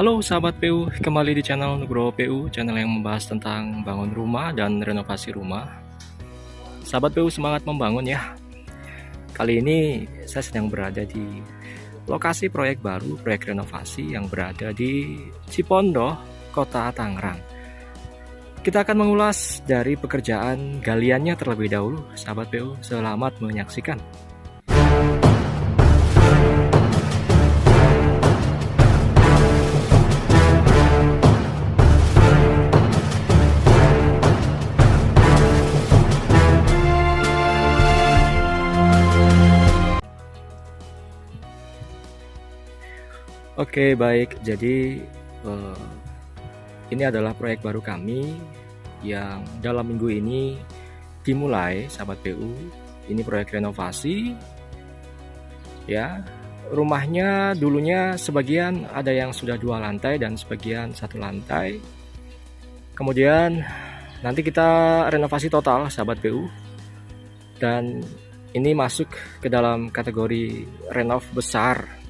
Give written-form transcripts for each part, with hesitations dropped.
Halo sahabat PU, kembali di channel Nugroho PU, channel yang membahas tentang bangun rumah dan renovasi rumah. Sahabat PU semangat membangun ya. Kali ini saya sedang berada di lokasi proyek baru, proyek renovasi yang berada di Cipondoh, Kota Tangerang. Kita akan mengulas dari pekerjaan galiannya terlebih dahulu, sahabat PU. Selamat menyaksikan. Oke, baik. Jadi ini adalah proyek baru kami yang dalam minggu ini dimulai, sahabat PU. Ini proyek renovasi. Ya, rumahnya dulunya sebagian ada yang sudah 2 lantai dan sebagian 1 lantai. Kemudian nanti kita renovasi total, sahabat PU. Dan ini masuk ke dalam kategori renov besar.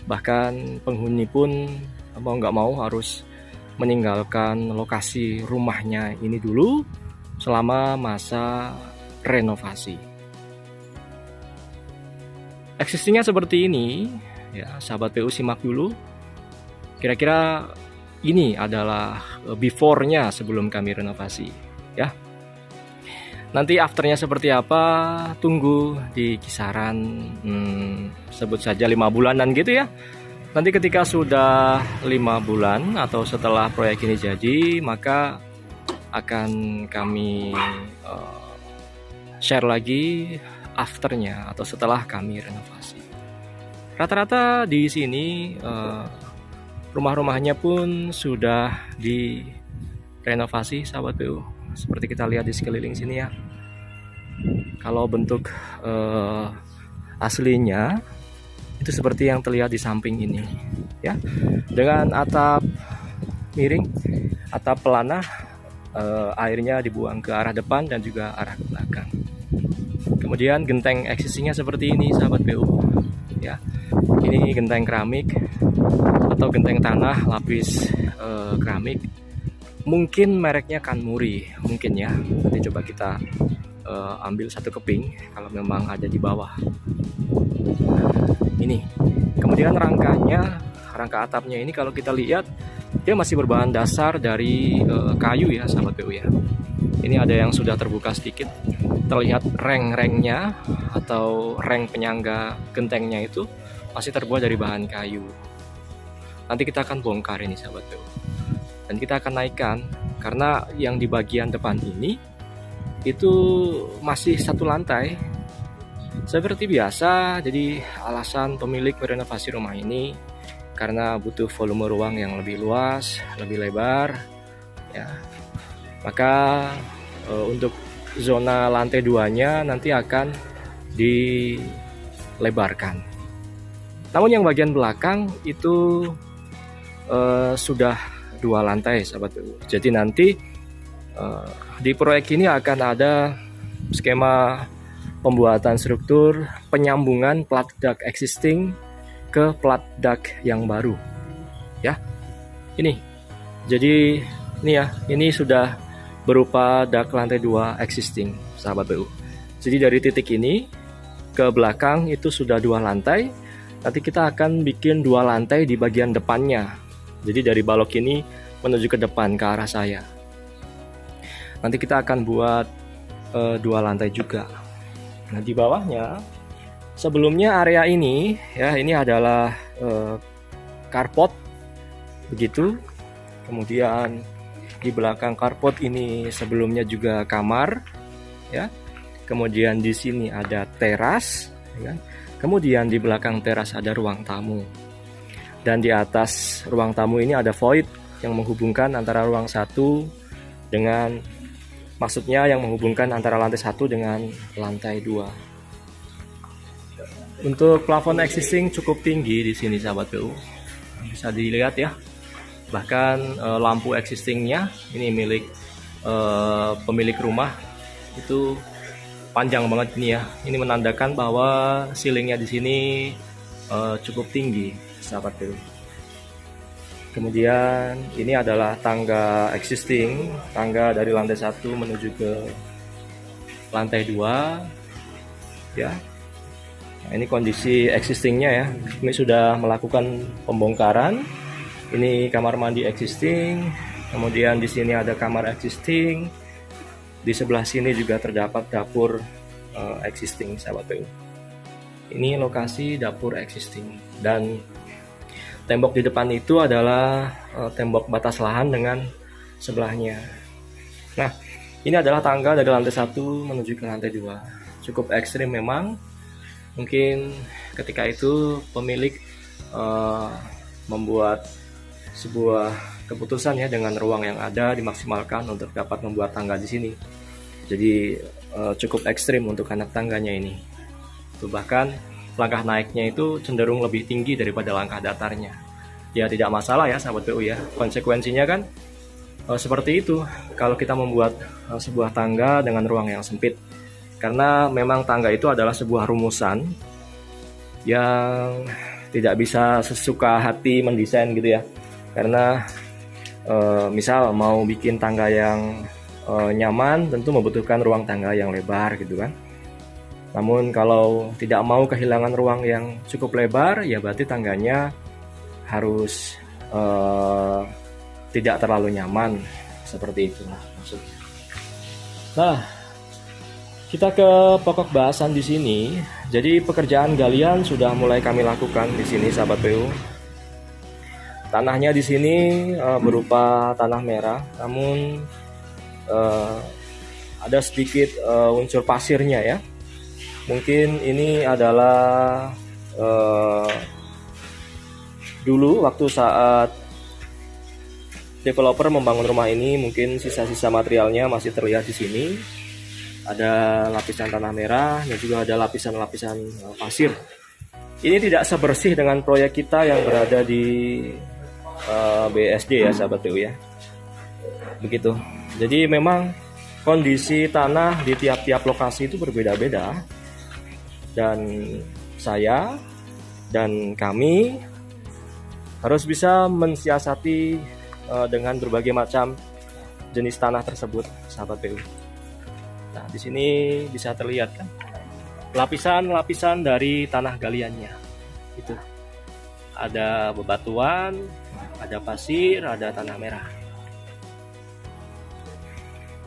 Bahkan penghuni pun mau nggak mau harus meninggalkan lokasi rumahnya ini dulu selama masa renovasi. Existingnya seperti ini, ya sahabat PU simak dulu. Kira-kira ini adalah before-nya sebelum kami renovasi, ya. Nanti afternya seperti apa, tunggu di kisaran sebut saja 5 bulanan gitu ya. Nanti ketika sudah 5 bulan atau setelah proyek ini jadi, maka akan kami share lagi afternya atau setelah kami renovasi. Rata-rata di sini rumah-rumahnya pun sudah direnovasi, sahabat PU. Seperti kita lihat di sekeliling sini ya. Kalau bentuk aslinya itu seperti yang terlihat di samping ini, ya, dengan atap miring, atap pelana, airnya dibuang ke arah depan dan juga arah belakang. Kemudian genteng existingnya seperti ini, sahabat PU, ya. Ini genteng keramik atau genteng tanah lapis keramik. Mungkin mereknya Kanmuri, mungkin ya. Nanti coba kita ambil satu keping kalau memang ada di bawah. Ini. Kemudian rangka atapnya ini kalau kita lihat dia masih berbahan dasar dari kayu ya, sahabat PU ya. Ini ada yang sudah terbuka sedikit. Terlihat reng-rengnya atau reng penyangga gentengnya itu masih terbuat dari bahan kayu. Nanti kita akan bongkar ini, sahabat PU. Dan kita akan naikkan, karena yang di bagian depan ini itu masih 1 lantai seperti biasa. Jadi alasan pemilik merenovasi rumah ini karena butuh volume ruang yang lebih luas, lebih lebar ya. Maka untuk zona lantai 2-nya nanti akan dilebarkan. Namun yang bagian belakang itu sudah 2 lantai, sahabat PU. Jadi nanti di proyek ini akan ada skema pembuatan struktur penyambungan plat dak existing ke plat dak yang baru, ya. Ini, jadi ini ya, ini sudah berupa dak lantai 2 existing, sahabat PU. Jadi dari titik ini ke belakang itu sudah 2 lantai. Nanti kita akan bikin 2 lantai di bagian depannya. Jadi dari balok ini menuju ke depan ke arah saya. Nanti kita akan buat 2 lantai juga. Nah di bawahnya, sebelumnya area ini ya, ini adalah carport begitu. Kemudian di belakang carport ini sebelumnya juga kamar ya. Kemudian di sini ada teras ya. Kemudian di belakang teras ada ruang tamu. Dan di atas ruang tamu ini ada void yang menghubungkan antara ruang 1 dengan, maksudnya yang menghubungkan antara lantai 1 dengan lantai 2. Untuk plafon existing cukup tinggi di sini, sahabat PU. Bisa dilihat ya. Bahkan lampu existingnya ini milik pemilik rumah itu panjang banget ini ya. Ini menandakan bahwa ceilingnya di sini cukup tinggi, sahabat PU. Kemudian ini adalah tangga existing, tangga dari lantai 1 menuju ke lantai 2 ya. Nah, ini kondisi existingnya ya. Ini sudah melakukan pembongkaran. Ini kamar mandi existing. Kemudian di sini ada kamar existing. Di sebelah sini juga terdapat dapur existing, sahabat PU. Ini lokasi dapur existing, dan tembok di depan itu adalah tembok batas lahan dengan sebelahnya. Nah, ini adalah tangga dari lantai 1 menuju ke lantai 2. Cukup ekstrim memang. Mungkin ketika itu pemilik membuat sebuah keputusan ya, dengan ruang yang ada dimaksimalkan untuk dapat membuat tangga di sini. Jadi cukup ekstrim untuk anak tangganya ini. Itu bahkan langkah naiknya itu cenderung lebih tinggi daripada langkah datarnya. Ya tidak masalah ya sahabat PU ya. Konsekuensinya kan seperti itu kalau kita membuat sebuah tangga dengan ruang yang sempit. Karena memang tangga itu adalah sebuah rumusan yang tidak bisa sesuka hati mendesain gitu ya. Karena misal mau bikin tangga yang nyaman, tentu membutuhkan ruang tangga yang lebar gitu kan. Namun kalau tidak mau kehilangan ruang yang cukup lebar, ya berarti tangganya harus tidak terlalu nyaman, seperti itu maksudnya. Nah, kita ke pokok bahasan di sini. Jadi pekerjaan galian sudah mulai kami lakukan di sini, sahabat PU. Tanahnya di sini berupa tanah merah, namun ada sedikit unsur pasirnya ya. Mungkin ini adalah dulu waktu saat developer membangun rumah ini, mungkin sisa-sisa materialnya masih terlihat di sini. Ada lapisan tanah merah dan juga ada lapisan-lapisan pasir. Ini tidak sebersih dengan proyek kita yang berada di BSD ya sahabat PU ya. Begitu. Jadi memang kondisi tanah di tiap-tiap lokasi itu berbeda-beda. Dan saya dan kami harus bisa mensiasati dengan berbagai macam jenis tanah tersebut, sahabat PU. Nah, di sini bisa terlihat kan lapisan-lapisan dari tanah galiannya. Itu ada bebatuan, ada pasir, ada tanah merah.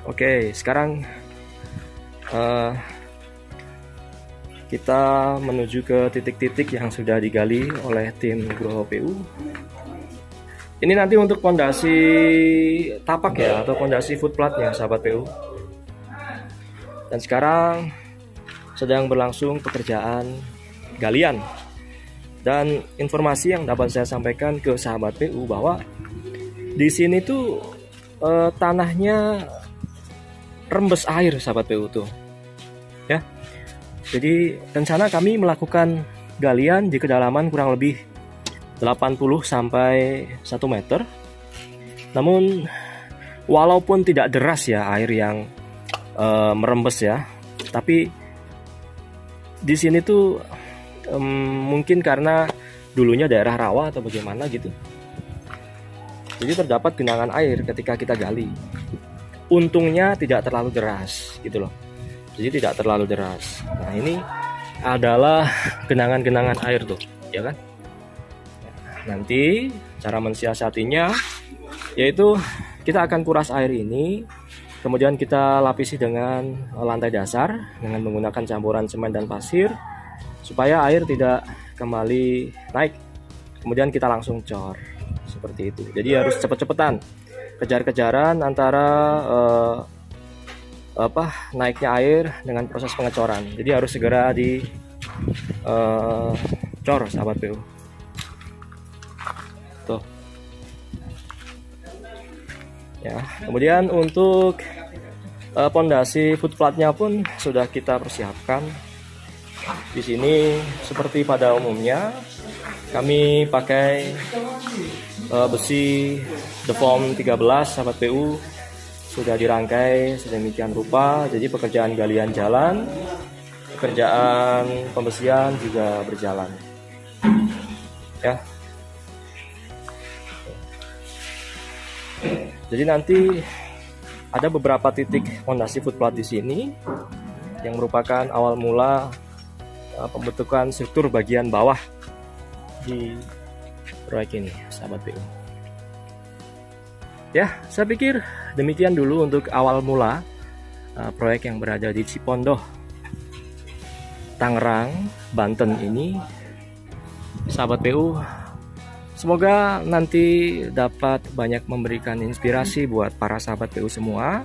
Oke, sekarang kita menuju ke titik-titik yang sudah digali oleh tim Nugroho PU. Ini nanti untuk pondasi tapak ya, atau pondasi footplatnya, sahabat PU. Dan sekarang sedang berlangsung pekerjaan galian. Dan informasi yang dapat saya sampaikan ke sahabat PU bahwa di sini tuh tanahnya rembes air, sahabat PU tuh. Ya. Jadi rencana kami melakukan galian di kedalaman kurang lebih 80 sampai 1 meter. Namun walaupun tidak deras ya air yang merembes ya, tapi di sini tuh mungkin karena dulunya daerah rawa atau bagaimana gitu. Jadi terdapat genangan air ketika kita gali. Untungnya tidak terlalu deras gitu loh. Jadi tidak terlalu deras. Nah, ini adalah genangan-genangan air tuh, ya kan? Nanti cara mensiasatinya yaitu kita akan kuras air ini. Kemudian kita lapisi dengan lantai dasar dengan menggunakan campuran semen dan pasir supaya air tidak kembali naik. Kemudian kita langsung cor seperti itu. Jadi harus cepet-cepetan, kejar-kejaran antara naiknya air dengan proses pengecoran. Jadi harus segera di cor, sahabat PU. Tuh. Ya, kemudian untuk pondasi footplatnya pun sudah kita persiapkan. Di sini seperti pada umumnya kami pakai besi deform 13, sahabat PU, sudah dirangkai sedemikian rupa. Jadi pekerjaan galian jalan, pekerjaan pembesian juga berjalan. Ya. Jadi nanti ada beberapa titik fondasi footplat di sini yang merupakan awal mula pembentukan struktur bagian bawah di proyek ini, sahabat PU. Ya, saya pikir demikian dulu untuk awal mula proyek yang berada di Cipondoh, Tangerang, Banten ini, sahabat PU. Semoga nanti dapat banyak memberikan inspirasi buat para sahabat PU semua.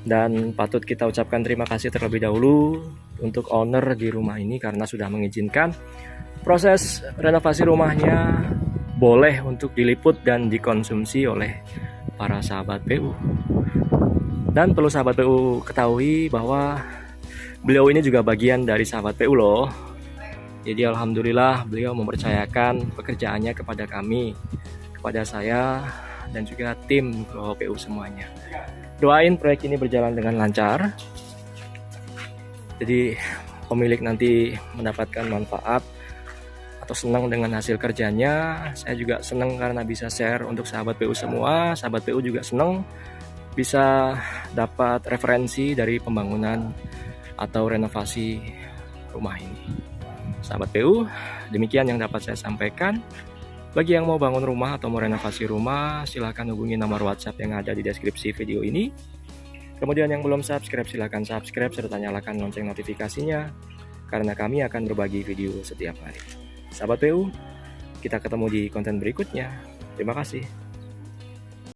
Dan patut kita ucapkan terima kasih terlebih dahulu untuk owner di rumah ini karena sudah mengizinkan proses renovasi rumahnya boleh untuk diliput dan dikonsumsi oleh para sahabat PU. Dan perlu sahabat PU ketahui bahwa beliau ini juga bagian dari sahabat PU loh. Jadi alhamdulillah beliau mempercayakan pekerjaannya kepada kami, kepada saya dan juga tim PU semuanya. Doain proyek ini berjalan dengan lancar. Jadi pemilik nanti mendapatkan manfaat atau senang dengan hasil kerjanya. Saya juga senang karena bisa share untuk sahabat PU semua. Sahabat PU juga senang bisa dapat referensi dari pembangunan atau renovasi rumah ini. Sahabat PU, demikian yang dapat saya sampaikan. Bagi yang mau bangun rumah atau mau renovasi rumah, silahkan hubungi nomor WhatsApp yang ada di deskripsi video ini. Kemudian yang belum subscribe, silahkan subscribe serta nyalakan lonceng notifikasinya, karena kami akan berbagi video setiap hari. Sahabat PU, kita ketemu di konten berikutnya. Terima kasih.